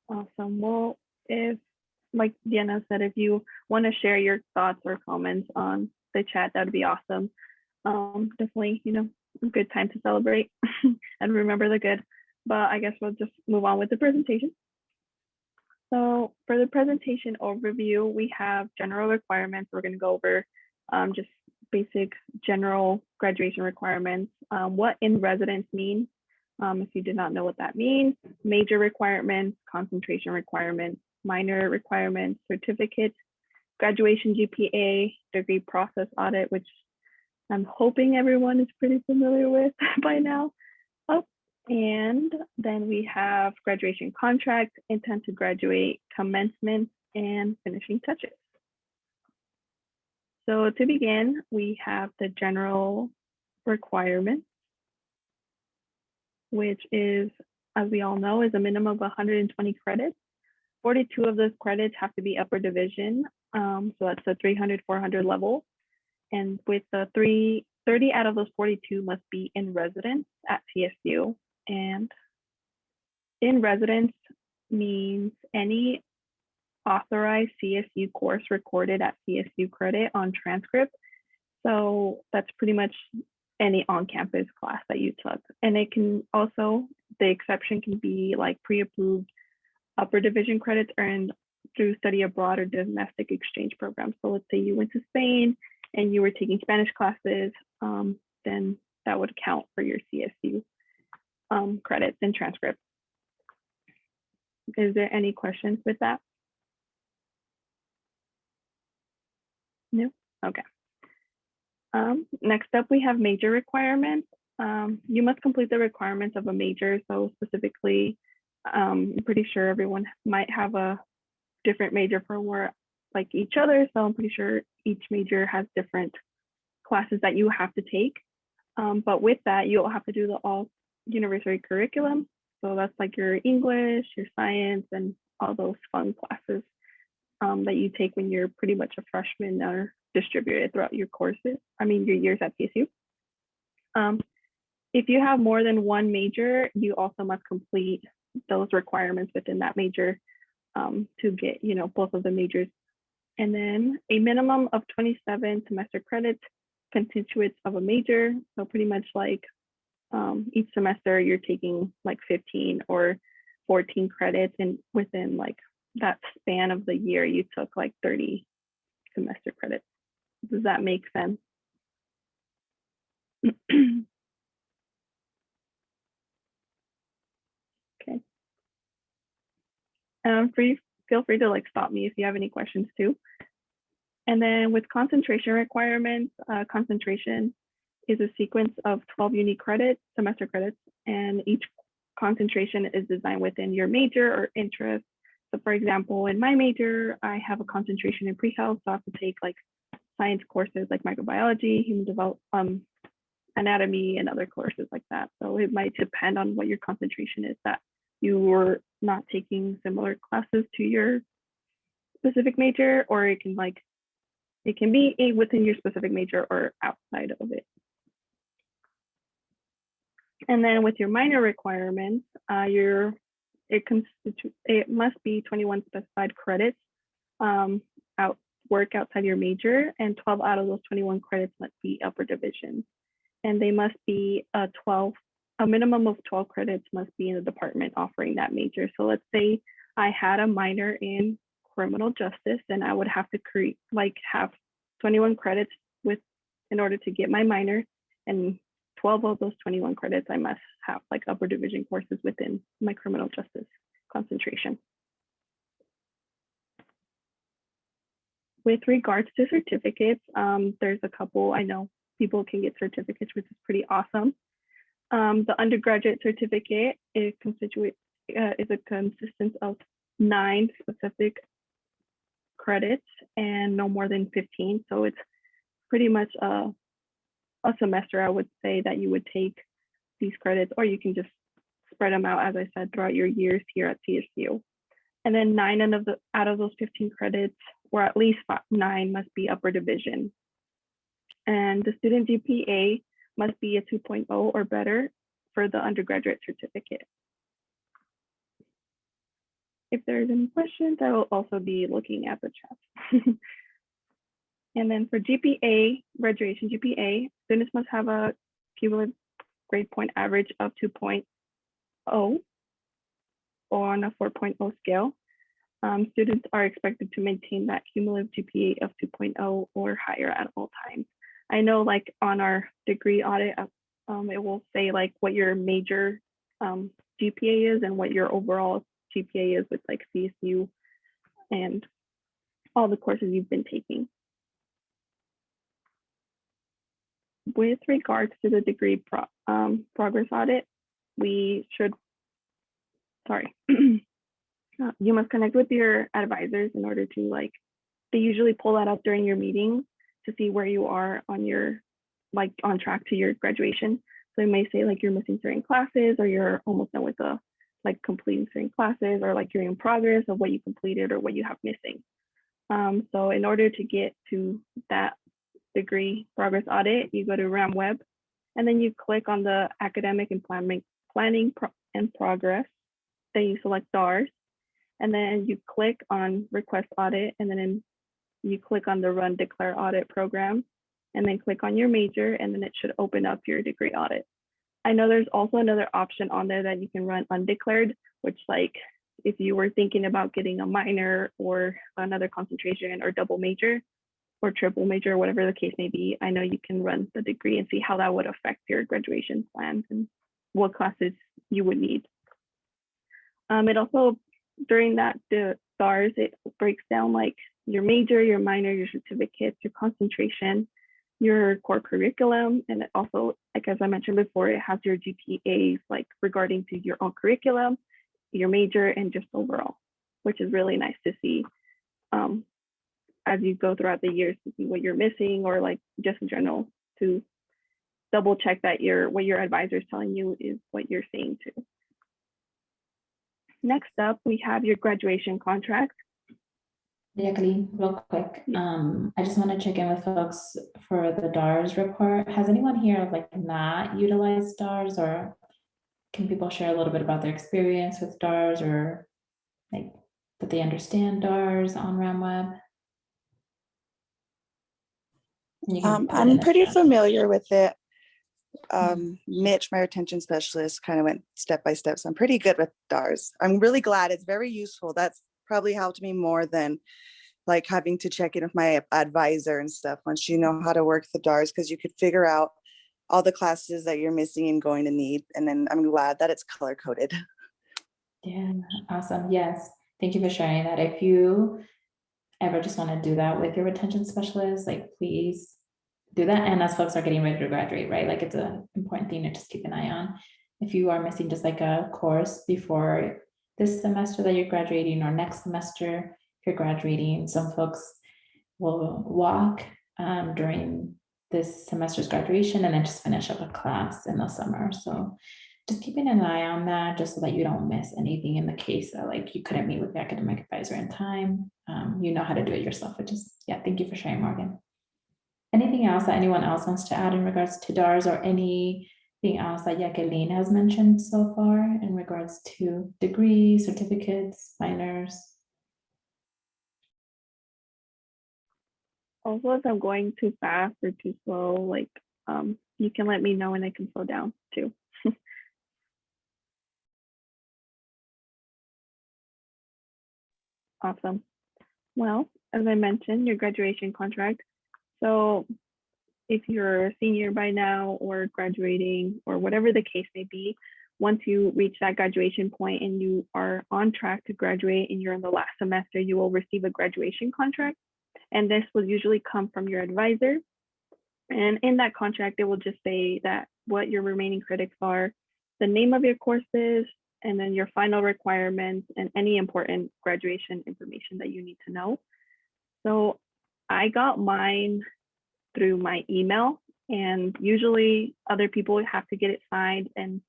Awesome. Well, if, like Diana said, if you want to share your thoughts or comments on the chat, that would be awesome. Definitely, a good time to celebrate and remember the good. But I guess we'll just move on with the presentation. So for the presentation overview, we have general requirements. We're going to go over just basic general graduation requirements, what in residence means, if you did not know what that means, major requirements, concentration requirements, minor requirements, certificate, graduation GPA, degree process audit, which I'm hoping everyone is pretty familiar with by now. And then we have graduation contract, intent to graduate, commencement, and finishing touches. So to begin, we have the general requirements, which is, as we all know, is a minimum of 120 credits. 42 of those credits have to be upper division. So that's the 300, 400 level. And with the 30 out of those 42 must be in residence at CSU. And in residence means any authorized CSU course recorded at CSU credit on transcript. So that's pretty much any on-campus class that you took. And it can also, the exception can be like pre-approved upper division credits earned through study abroad or domestic exchange programs. So let's say you went to Spain and you were taking Spanish classes, then that would count for your CSU credits and transcripts. Is there any questions with that? No? Okay. Next up, we have major requirements. You must complete the requirements of a major. So specifically, I'm pretty sure everyone might have a different major for like each other. So I'm pretty sure each major has different classes that you have to take. But with that, you'll have to do the all university curriculum. So that's like your English, your science, and all those fun classes that you take when you're pretty much a freshman or distributed throughout your courses, your years at CSU. If you have more than one major, you also must complete those requirements within that major to get, both of the majors. And then a minimum of 27 semester credits constituents of a major. So pretty much like each semester you're taking like 15 or 14 credits, and within like that span of the year you took like 30 semester credits. Does that make sense? Okay. Feel free to like stop me if you have any questions too. And then with concentration requirements, concentration is a sequence of 12 unique credits, semester credits, and each concentration is designed within your major or interest. So for example, in my major, I have a concentration in pre-health, so I have to take like science courses like microbiology, human development, anatomy, and other courses like that. So it might depend on what your concentration is, that you were not taking similar classes to your specific major, or it can be within your specific major or outside of it. And then with your minor requirements, it must be 21 specified credits work outside your major, and 12 out of those 21 credits must be upper division. And they must be a minimum of 12 credits must be in the department offering that major. So let's say I had a minor in criminal justice, and I would have to have 21 credits in order to get my minor, and 12 of those 21 credits I must have like upper division courses within my criminal justice concentration. With regards to certificates, there's a couple. I know people can get certificates, which is pretty awesome. The undergraduate certificate is a consistence of 9 specific credits and no more than 15. So it's pretty much a semester, I would say, that you would take these credits, or you can just spread them out, as I said, throughout your years here at CSU. And then 9 out of those 15 credits, or at least 9, must be upper division. And the student GPA must be a 2.0 or better for the undergraduate certificate. if there's any questions, I will also be looking at the chat. And then for GPA, graduation GPA, students must have a cumulative grade point average of 2.0 on a 4.0 scale. Students are expected to maintain that cumulative GPA of 2.0 or higher at all times. I know like on our degree audit, it will say like what your major GPA is and what your overall GPA is with like CSU and all the courses you've been taking. With regards to the degree progress audit, we should, you must connect with your advisors in order to like, they usually pull that up during your meeting to see where you are on your, like on track to your graduation. So they may say like you're missing certain classes or you're almost done with the like completing certain classes or like you're in progress of what you completed or what you have missing. So in order to get to that degree progress audit, you go to RamWeb and then you click on the academic and planning and progress. Then you select DARS and then you click on request audit and then you click on the run declare audit program and then click on your major and then it should open up your degree audit. I know there's also another option on there that you can run undeclared, which like if you were thinking about getting a minor or another concentration or double major or triple major, whatever the case may be, I know you can run the degree and see how that would affect your graduation plans and what classes you would need. It also, during that, the STARS, it breaks down like your major, your minor, your certificates, your concentration, your core curriculum, and it also, like as I mentioned before, it has your GPAs like regarding to your own curriculum, your major, and just overall, which is really nice to see as you go throughout the years to see what you're missing or like just in general to double check that what your advisor is telling you is what you're seeing too. Next up, we have your graduation contract. Jacqueline, real quick, I just want to check in with folks for the DARS report. Has anyone here like not utilized DARS, or can people share a little bit about their experience with DARS or like that they understand DARS on RamWeb? I'm pretty familiar with it. Mitch, my retention specialist, kind of went step by step, so I'm pretty good with DARS. I'm really glad. It's very useful. That's probably helped me more than like having to check in with my advisor and stuff once you know how to work the DARS, because you could figure out all the classes that you're missing and going to need. And then I'm glad that it's color coded. Yeah, awesome. Yes, thank you for sharing that. If you ever just want to do that with your retention specialist, like please do that. And as folks are getting ready to graduate, right? Like it's an important thing to just keep an eye on. If you are missing just like a course before this semester that you're graduating or next semester if you're graduating, some folks will walk during this semester's graduation and then just finish up a class in the summer. So just keeping an eye on that just so that you don't miss anything in the case that like you couldn't meet with the academic advisor in time. You know how to do it yourself, which is, yeah, thank you for sharing, Morgan. Anything else that anyone else wants to add in regards to DARS or anything else that Jacqueline has mentioned so far in regards to degrees, certificates, minors? Also, if I'm going too fast or too slow, like you can let me know and I can slow down too. Awesome. Well, as I mentioned, your graduation contract. So if you're a senior by now or graduating or whatever the case may be, once you reach that graduation point and you are on track to graduate and you're in the last semester, you will receive a graduation contract. And this will usually come from your advisor. And in that contract, it will just say that what your remaining credits are, the name of your courses, and then your final requirements and any important graduation information that you need to know. So I got mine through my email, and usually other people have to get it signed and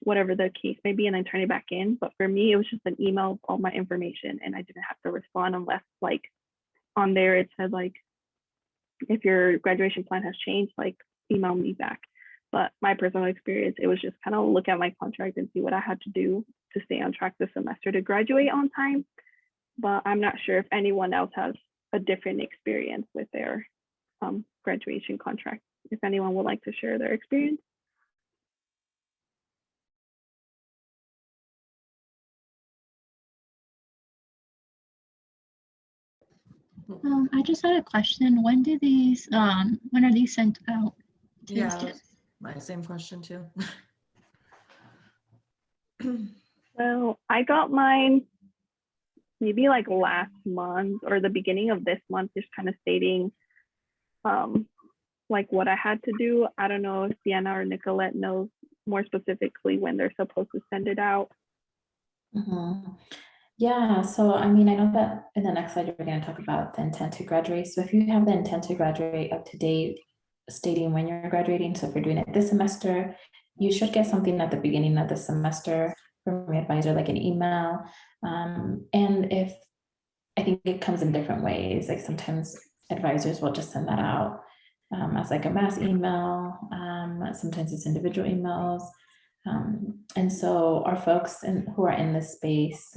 whatever the case may be and then turn it back in. But for me, it was just an email of all my information and I didn't have to respond unless like on there it said like, if your graduation plan has changed, like email me back. But my personal experience, it was just kind of look at my contract and see what I had to do to stay on track this semester to graduate on time. But I'm not sure if anyone else has a different experience with their graduation contract. If anyone would like to share their experience. I just had a question. When do these, when are these sent out to the Yeah, students? my same question too. So I got mine maybe like last month or the beginning of this month, just kind of stating like what I had to do. I don't know if Sienna or Nicolette knows more specifically when they're supposed to send it out. Mhm. Yeah, so I mean, I know that in the next slide, you're going to talk about the intent to graduate. So if you have the intent to graduate up to date, stating when you're graduating, so if you're doing it this semester, you should get something at the beginning of the semester from your advisor, like an email. And if, I think it comes in different ways, like sometimes advisors will just send that out as like a mass email. Sometimes it's individual emails. And so our folks who are in this space,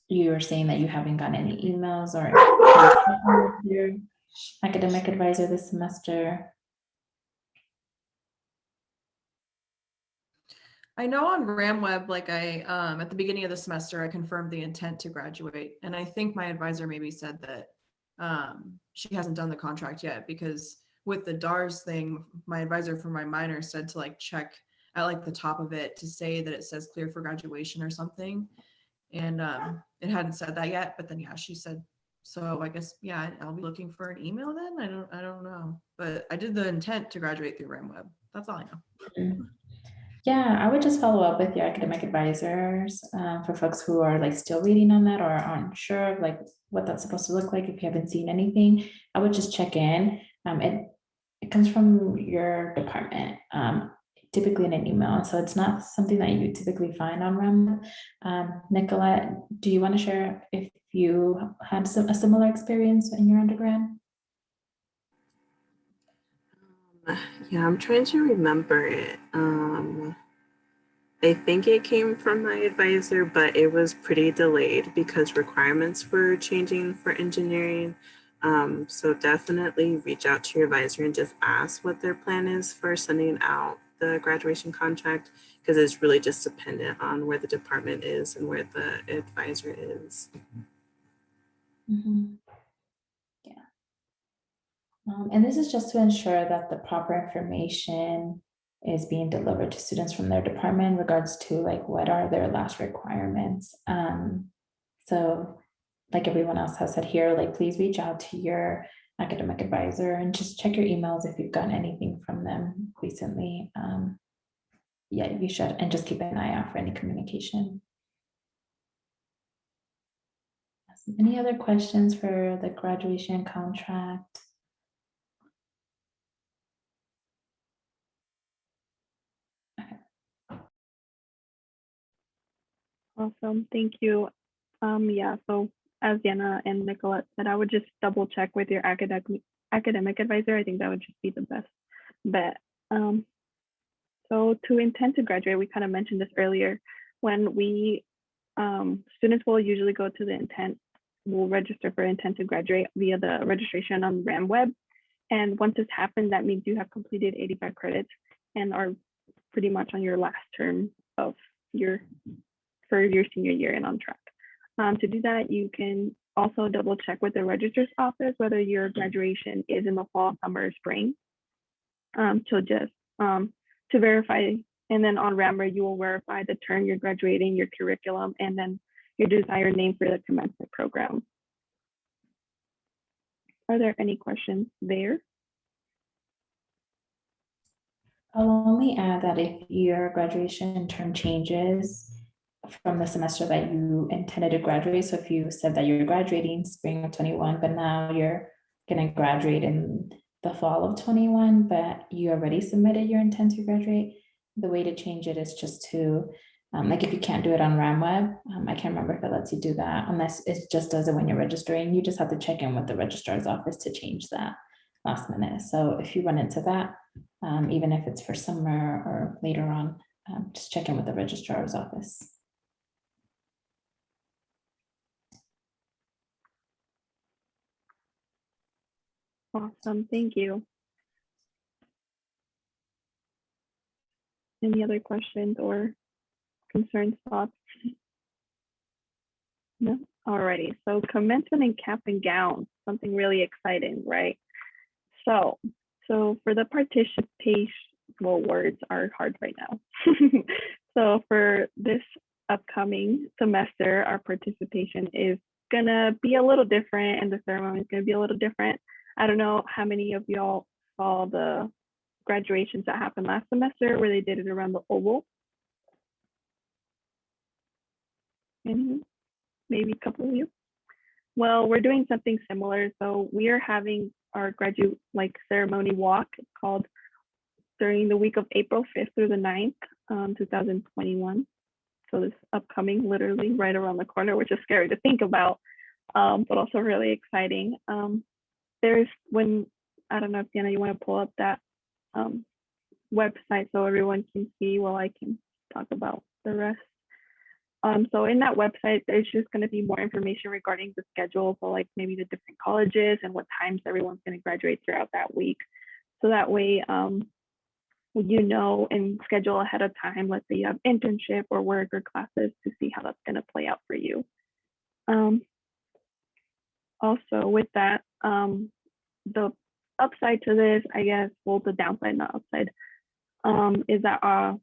you are saying that you haven't gotten any emails or your academic advisor this semester. I know on RamWeb, like I, at the beginning of the semester, I confirmed the intent to graduate. And I think my advisor maybe said that she hasn't done the contract yet, because with the DARS thing, my advisor for my minor said to like check at like the top of it to say that it says clear for graduation or something. And it hadn't said that yet, but then yeah, she said, so I guess, yeah, I'll be looking for an email then. I don't know, but I did the intent to graduate through RamWeb. That's all I know. Yeah, I would just follow up with your academic advisors for folks who are like still reading on that or aren't sure of like what that's supposed to look like. If you haven't seen anything, I would just check in. It comes from your department, typically in an email. So it's not something that you typically find on REM. Nicolette, do you want to share if you had a similar experience in your undergrad? Yeah, I'm trying to remember it. I think it came from my advisor, but it was pretty delayed because requirements were changing for engineering. So definitely reach out to your advisor and just ask what their plan is for sending out the graduation contract, because it's really just dependent on where the department is and where the advisor is. Mm-hmm. And this is just to ensure that the proper information is being delivered to students from their department in regards to like what are their last requirements. So like everyone else has said here, like please reach out to your academic advisor and just check your emails if you've gotten anything from them recently. Yeah, you should, and just keep an eye out for any communication. Any other questions for the graduation contract? Awesome, thank you. Yeah, so as Diana and Nicolette said, I would just double check with your academic advisor. I think that would just be the best bet. So to intend to graduate, we kind of mentioned this earlier. When we students will usually go to the intent, will register for intent to graduate via the registration on RamWeb. And once this happens, that means you have completed 85 credits and are pretty much on your last term of your senior year and on track. To do that, you can also double check with the registrar's office whether your graduation is in the fall, summer, or spring. To verify, and then on RamWeb you will verify the term you're graduating, your curriculum, and then your desired name for the commencement program. Are there any questions there? I'll only add that if your graduation term changes from the semester that you intended to graduate, so if you said that you're graduating spring of 21, but now you're going to graduate in the fall of 21, but you already submitted your intent to graduate, the way to change it is just to, like if you can't do it on RamWeb, I can't remember if it lets you do that, unless it just does it when you're registering. You just have to check in with the registrar's office to change that last minute. So if you run into that, even if it's for summer or later on, just check in with the registrar's office. Awesome, thank you. Any other questions or concerns, thoughts? No? Alrighty, so commencement and cap and gown, something really exciting, right? So for the participation, well, words are hard right now. So for this upcoming semester, our participation is gonna be a little different and the ceremony is gonna be a little different. I don't know how many of y'all saw the graduations that happened last semester where they did it around the oval. And maybe a couple of you. Well, we're doing something similar. So we are having our graduate ceremony walk. It's called during the week of April 5th through the 9th, 2021. So this upcoming, literally right around the corner, which is scary to think about, but also really exciting. There's I don't know if Diana, you want to pull up that website so everyone can see while I can talk about the rest. So in that website, there's just going to be more information regarding the schedule for like maybe the different colleges and what times everyone's going to graduate throughout that week. So that way, you know, and schedule ahead of time, let's say you have internship or work or classes to see how that's going to play out for you. Also with that, the upside to this, I guess, well, the downside, not upside, is that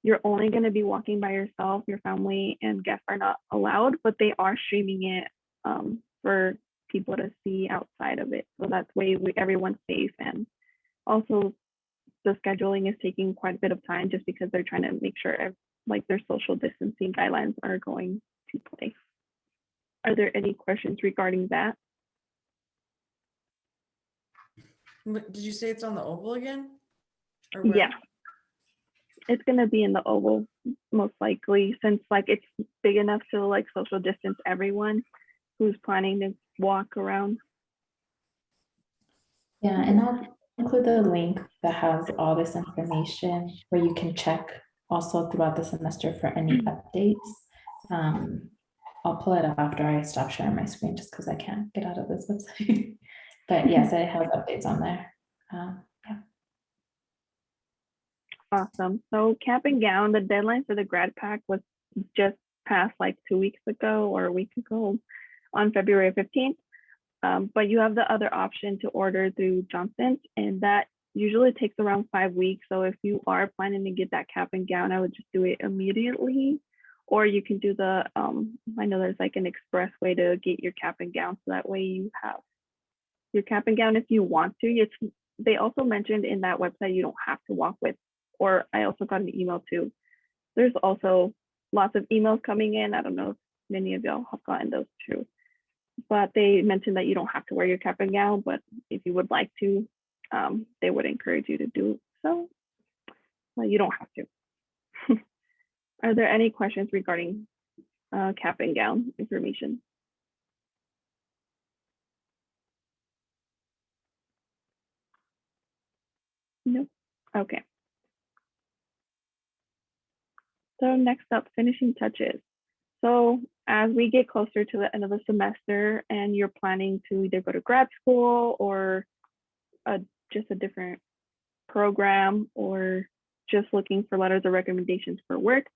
you're only going to be walking by yourself, your family and guests are not allowed, but they are streaming it for people to see outside of it. So that's way everyone's safe. And also the scheduling is taking quite a bit of time just because they're trying to make sure like their social distancing guidelines are going to play. Are there any questions regarding that? Did you say it's on the oval again? Or Yeah. It's going to be in the oval most likely, since like it's big enough to like social distance everyone who's planning to walk around. Yeah, and I'll include the link that has all this information where you can check also throughout the semester for any updates. I'll pull it up after I stop sharing my screen just because I can't get out of this website. But yes, it has updates on there. Yeah. Awesome. So cap and gown, the deadline for the grad pack was just passed like 2 weeks ago or a week ago on February 15th. But you have the other option to order through Johnson's, and that usually takes around 5 weeks. So if you are planning to get that cap and gown, I would just do it immediately. Or you can do the, I know there's like an express way to get your cap and gown. So that way you have your cap and gown if you want to. They also mentioned in that website, you don't have to walk with, or I also got an email too. There's also lots of emails coming in. I don't know if many of y'all have gotten those too. But they mentioned that you don't have to wear your cap and gown, but if you would like to, they would encourage you to do so. Well, you don't have to. Are there any questions regarding cap and gown information? No? Okay. So next up, finishing touches. So as we get closer to the end of the semester and you're planning to either go to grad school or just a different program or just looking for letters of recommendations for work,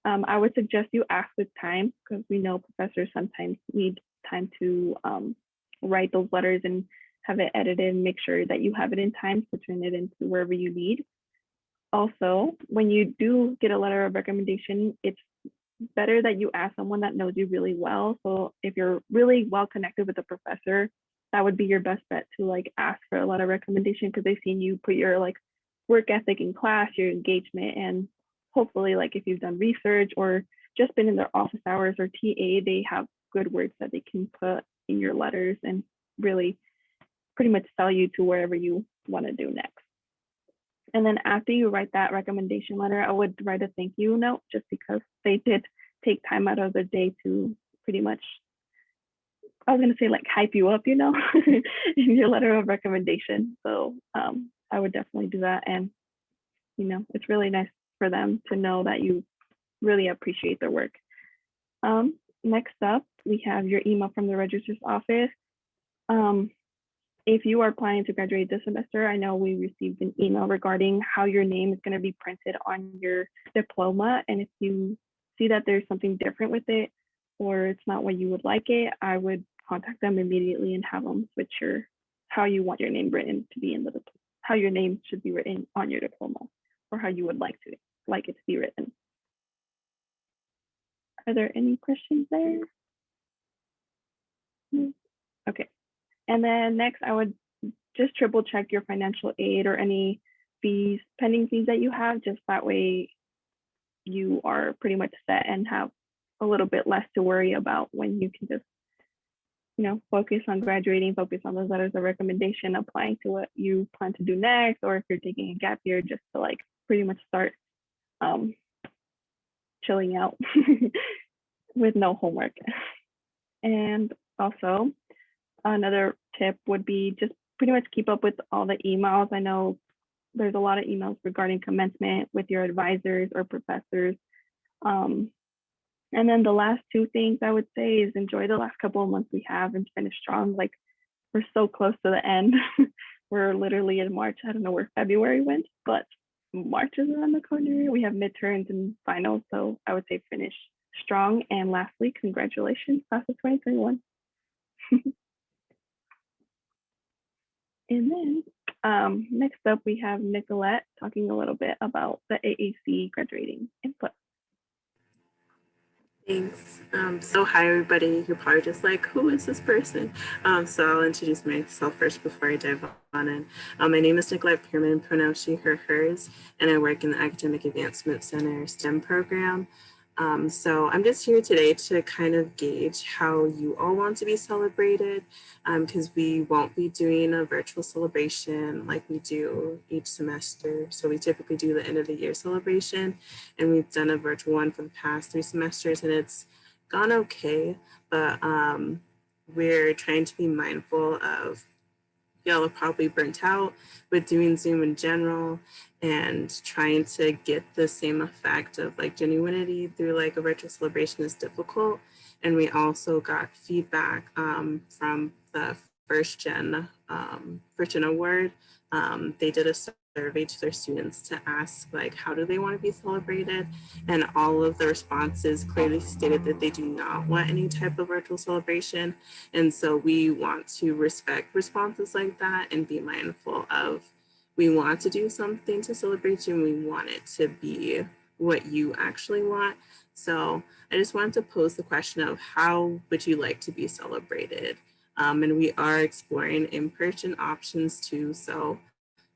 I would suggest you ask with time, because we know professors sometimes need time to write those letters and have it edited and make sure that you have it in time to turn it into wherever you need. Also, when you do get a letter of recommendation, it's better that you ask someone that knows you really well. So if you're really well connected with a professor, that would be your best bet to like ask for a letter of recommendation, because they've seen you put your like work ethic in class, your engagement, and hopefully like if you've done research or just been in their office hours or TA, they have good words that they can put in your letters and really pretty much sell you to wherever you want to do next. And then after you write that recommendation letter, I would write a thank you note, just because they did take time out of their day to pretty much, I was going to say like hype you up, you know, in your letter of recommendation. So I would definitely do that. And, you know, it's really nice for them to know that you really appreciate their work. Next up, we have your email from the registrar's office. If you are planning to graduate this semester, I know we received an email regarding how your name is going to be printed on your diploma. And if you see that there's something different with it, or it's not what you would like it, I would contact them immediately and have them switch how you want your name written to be in the diploma, how your name should be written on your diploma, or how you would like it to be written. Are there any questions there? Okay. And then next, I would just triple check your financial aid or any fees, pending fees that you have, just that way you are pretty much set and have a little bit less to worry about when you can just, focus on graduating, focus on those letters of recommendation, applying to what you plan to do next, or if you're taking a gap year, just to like pretty much start chilling out with no homework. And also, another tip would be just pretty much keep up with all the emails. I know there's a lot of emails regarding commencement with your advisors or professors. And then the last two things I would say is enjoy the last couple of months we have and finish strong. Like, we're so close to the end. We're literally in March. I don't know where February went, but March is around the corner. We have midterms and finals. So I would say finish strong. And lastly, congratulations, class of 2021. And then next up, we have Nicolette talking a little bit about the AAC graduating input. Thanks. So hi, everybody. You're probably just like, who is this person? So I'll introduce myself first before I dive on in. My name is Nicolette Pierman, pronouns she, her, hers, and I work in the Academic Advancement Center STEM program. So I'm just here today to kind of gauge how you all want to be celebrated, because we won't be doing a virtual celebration like we do each semester. So we typically do the end of the year celebration, and we've done a virtual one for the past 3 semesters, and it's gone okay, but we're trying to be mindful of, y'all are probably burnt out with doing Zoom in general and trying to get the same effect of like genuinity through like a virtual celebration is difficult. And we also got feedback from the first gen award. They did a survey to their students to ask like, how do they want to be celebrated? And all of the responses clearly stated that they do not want any type of virtual celebration. And so we want to respect responses like that and be mindful of, we want to do something to celebrate you and we want it to be what you actually want. So I just wanted to pose the question of how would you like to be celebrated? And we are exploring in-person options too. So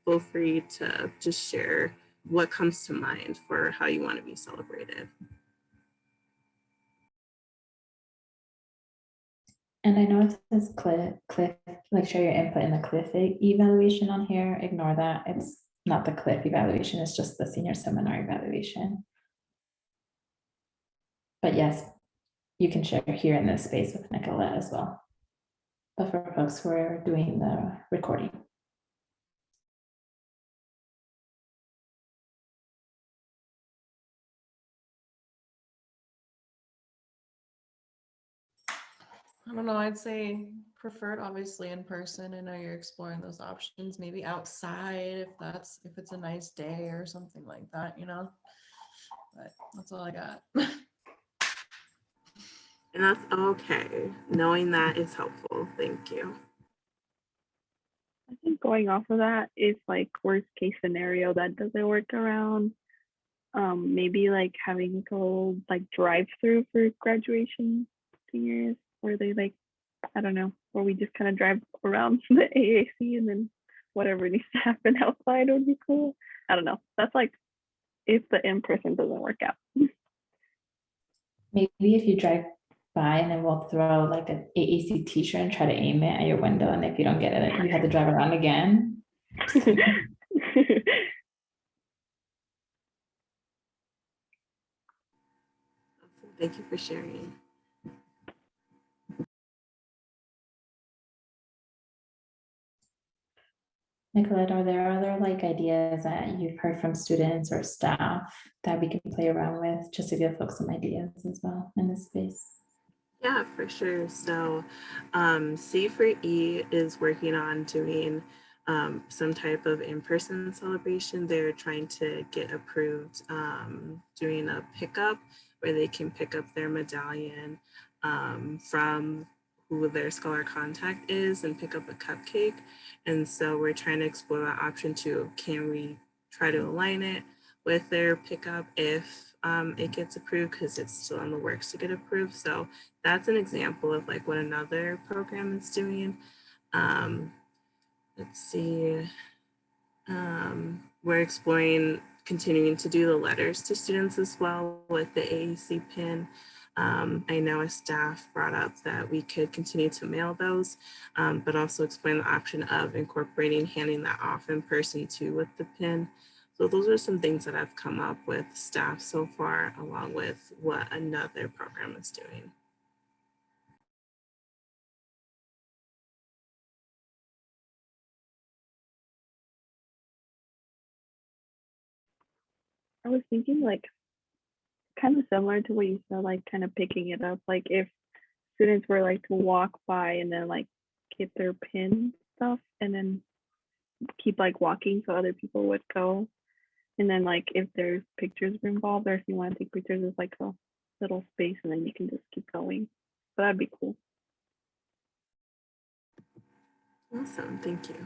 feel free to just share what comes to mind for how you want to be celebrated. And I know it says Cliff, like share your input in the Cliff evaluation on here. Ignore that. It's not the Cliff evaluation. It's just the senior seminar evaluation. But yes, you can share here in this space with Nicolette as well. But for folks who are doing the recording. I don't know, I'd say preferred obviously in person. I know you're exploring those options, maybe outside if it's a nice day or something like that, but that's all I got. And that's okay. Knowing that is helpful. Thank you. I think going off of that is like worst case scenario that doesn't work around. Maybe like having a little like drive through for graduation seniors, where they like, I don't know, where we just kind of drive around the AAC and then whatever needs to happen outside would be cool. I don't know. That's like if the in-person doesn't work out. Maybe if you drive by and then we'll throw like an AAC t-shirt and try to aim it at your window. And if you don't get it, you have to drive around again. Thank you for sharing. Nicolette, are there other like ideas that you've heard from students or staff that we can play around with just to give folks some ideas as well in this space? Yeah, for sure. So C4E is working on doing some type of in-person celebration. They're trying to get approved doing a pickup where they can pick up their medallion from who their scholar contact is and pick up a cupcake. And so we're trying to explore that option too. Can we try to align it with their pickup if it gets approved, because it's still in the works to get approved. So that's an example of like what another program is doing. Let's see. We're exploring continuing to do the letters to students as well with the AAC pin. I know a staff brought up that we could continue to mail those, but also explain the option of incorporating handing that off in person too with the pin. So those are some things that I've come up with staff so far, along with what another program is doing. I was thinking like kind of similar to what you said, like kind of picking it up. Like if students were like to walk by and then like get their pin stuff and then keep like walking so other people would go. And then like if there's pictures involved or if you want to take pictures, it's like a little space and then you can just keep going. So that'd be cool. Awesome, thank you.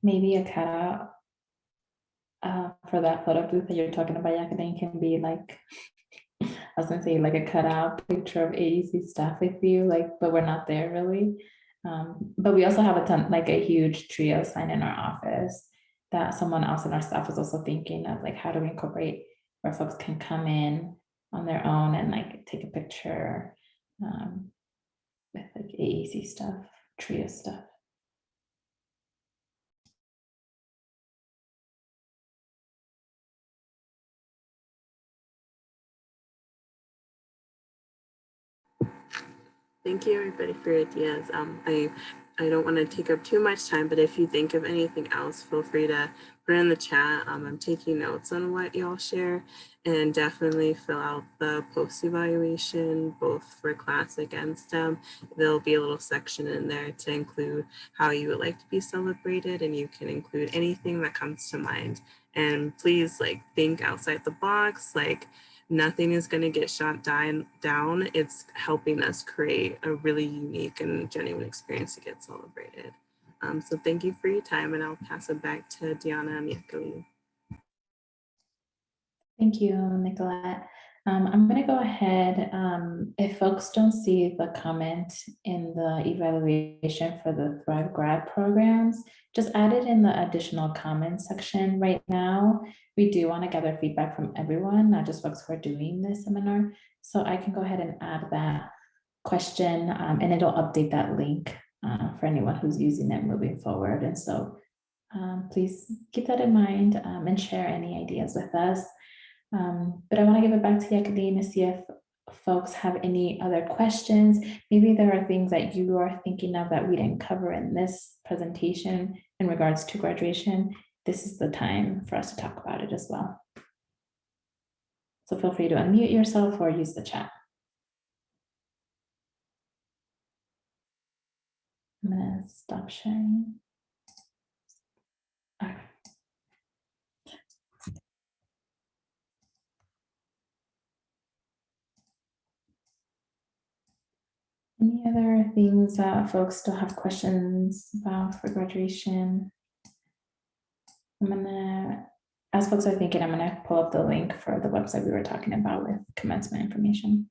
Maybe a cutout for that photo booth that you're talking about, Jacqueline, can be like, I was gonna say like a cutout picture of AAC staff with you, like, but we're not there really. But we also have a ton, like a huge trio sign in our office that someone else in our staff was also thinking of, like, how do we incorporate where folks can come in on their own and like take a picture with like AAC stuff, trio stuff. Thank you everybody for your ideas. I don't want to take up too much time, but if you think of anything else, feel free to put it in the chat. I'm taking notes on what y'all share, and definitely fill out the post-evaluation, both for classic and STEM. There'll be a little section in there to include how you would like to be celebrated, and you can include anything that comes to mind. And please like think outside the box, like nothing is going to get shot down. It's helping us create a really unique and genuine experience to get celebrated. So thank you for your time, and I'll pass it back to Deanna and Jacqueline. Thank you, Nicolette. I'm going to go ahead. If folks don't see the comment in the evaluation for the Thrive-Grad programs, just add it in the additional comments section right now. We do want to gather feedback from everyone, not just folks who are doing this seminar. So I can go ahead and add that question and it'll update that link for anyone who's using it moving forward. And so please keep that in mind and share any ideas with us. But I want to give it back to Jacqueline to see if folks have any other questions. Maybe there are things that you are thinking of that we didn't cover in this presentation in regards to graduation. This is the time for us to talk about it as well. So feel free to unmute yourself or use the chat. I'm going to stop sharing. All right. Any other things that folks still have questions about for graduation? I'm gonna, as folks are thinking, I'm gonna pull up the link for the website we were talking about with commencement information.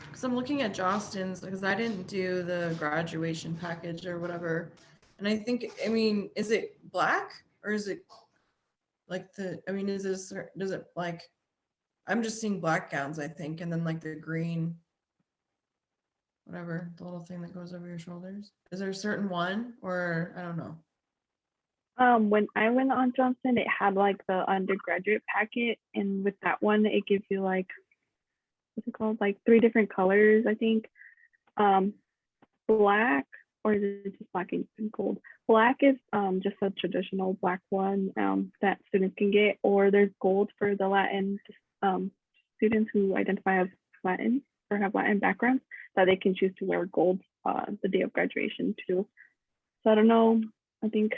Because I'm looking at Jostens because I didn't do the graduation package or whatever. And I think, I mean, is it black or is it like the, I mean, is this, does it like I'm just seeing black gowns, I think, and then like the green, whatever, the little thing that goes over your shoulders. Is there a certain one, or I don't know? When I went on Johnson, it had like the undergraduate packet, and with that one, it gives you like, what's it called? Like 3 different colors, I think. Black, or is it just black and gold? Black is just a traditional black one that students can get, or there's gold for the Latin students who identify as Latin or have Latin backgrounds, that they can choose to wear gold the day of graduation too. So I don't know, I think,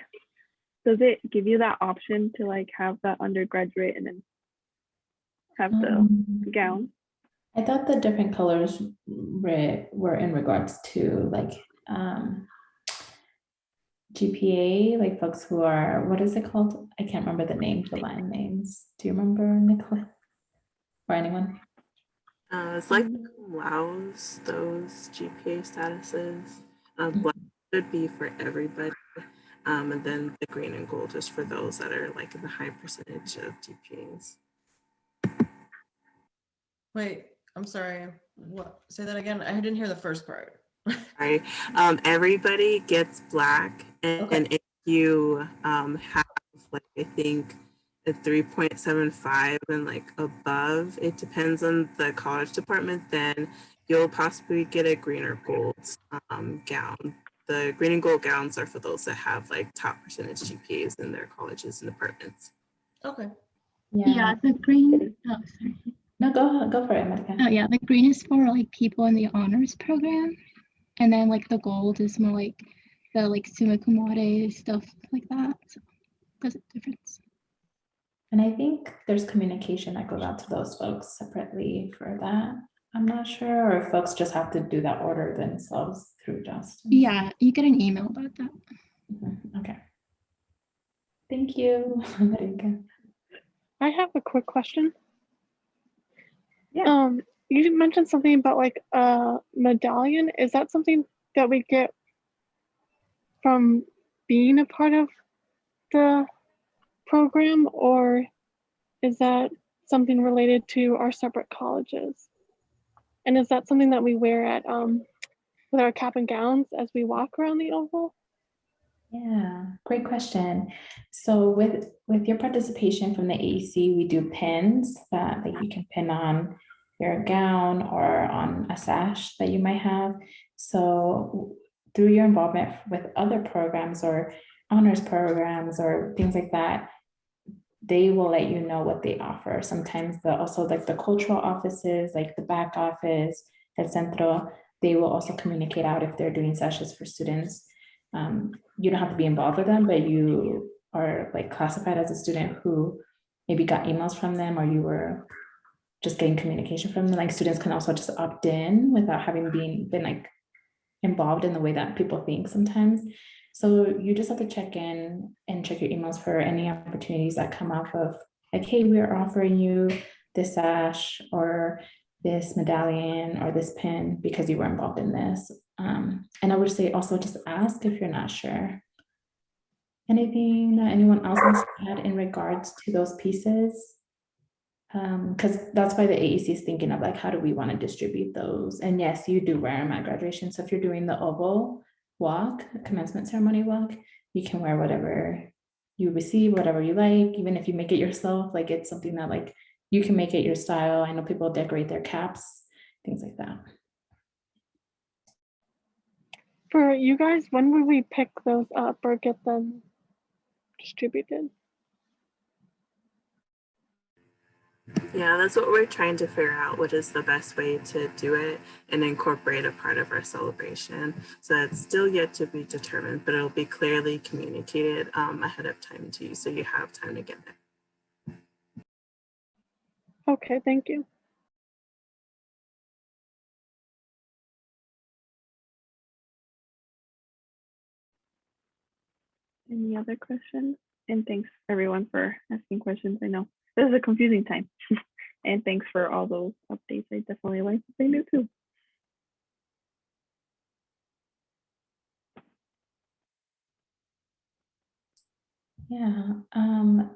does it give you that option to like have that undergraduate and then have the gown? I thought the different colors were in regards to like GPA, like folks who are, what is it called? I can't remember the names, the Latin names. Do you remember, Nicola? Or anyone? It's like cum laudes, those GPA statuses. Black should be for everybody. And then the green and gold is for those that are like in the high percentage of GPAs. Wait, I'm sorry. What? Say that again. I didn't hear the first part. Right. Everybody gets black, and Okay. if you have like, I think a 3.75 and like above, it depends on the college department, then you'll possibly get a green or gold gown. The green and gold gowns are for those that have like top percentage GPAs in their colleges and departments. Okay. Yeah, the green, oh, sorry. No, go for it, Marika. Oh yeah, the green is for like people in the honors program. And then like the gold is more like the like summa cum laude stuff like that. So there's a difference. And I think there's communication that goes out to those folks separately for that. I'm not sure, or if folks just have to do that order themselves through Justin. Yeah, you get an email about that. Okay. Thank you, Marika. I have a quick question. Yeah. You mentioned something about like a medallion. Is that something that we get from being a part of the program, or is that something related to our separate colleges? And is that something that we wear at with our cap and gowns as we walk around the oval? Yeah, great question. So with your participation from the AAC, we do pins that like you can pin on your gown or on a sash that you might have. So through your involvement with other programs or honors programs or things like that, they will let you know what they offer. Sometimes also like the cultural offices, like the back office, El Centro, they will also communicate out if they're doing sessions for students. You don't have to be involved with them, but you are like classified as a student who maybe got emails from them, or you were just getting communication from them. Like students can also just opt in without having been like involved in the way that people think sometimes. So you just have to check in and check your emails for any opportunities that come up of like, hey, we are offering you this sash or this medallion or this pin because you were involved in this. And I would say also just ask if you're not sure. Anything that anyone else wants to add in regards to those pieces? Because that's why the AAC is thinking of like, how do we want to distribute those? And yes, you do wear them at graduation. So if you're doing the oval walk, commencement ceremony walk, you can wear whatever you receive, whatever you like, even if you make it yourself, like it's something that like you can make it your style. I know people decorate their caps, things like that. For you guys, when would we pick those up or get them distributed? Yeah, that's what we're trying to figure out, what is the best way to do it and incorporate a part of our celebration. So it's still yet to be determined, but it'll be clearly communicated ahead of time to you, so you have time to get it. Okay, thank you. Any other questions? And thanks everyone for asking questions. I know this is a confusing time. And thanks for all those updates. I definitely learned something new too. Yeah,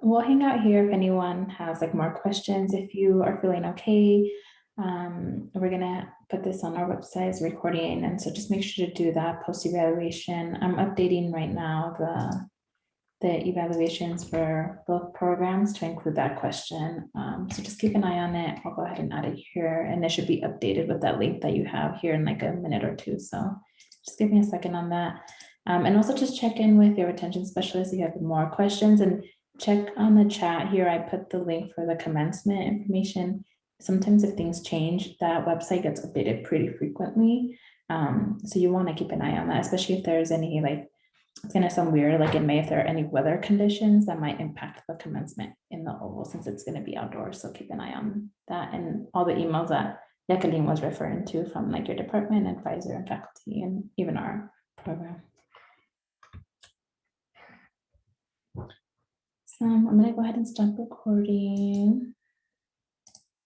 we'll hang out here if anyone has like more questions, if you are feeling okay. We're gonna put this on our website as a recording, and so just make sure to do that post-evaluation. I'm updating right now the evaluations for both programs to include that question. So just keep an eye on it. I'll go ahead and add it here, and it should be updated with that link that you have here in like a minute or two. So just give me a second on that. And also just check in with your retention specialist if you have more questions, and check on the chat here. I put the link for the commencement information. Sometimes if things change, that website gets updated pretty frequently. So you want to keep an eye on that, especially if there's any like, it's going to sound weird, like in May, if there are any weather conditions that might impact the commencement in the oval, since it's going to be outdoors. So keep an eye on that, and all the emails that Jacqueline was referring to from like your department, advisor, and faculty, and even our program. So I'm going to go ahead and stop recording.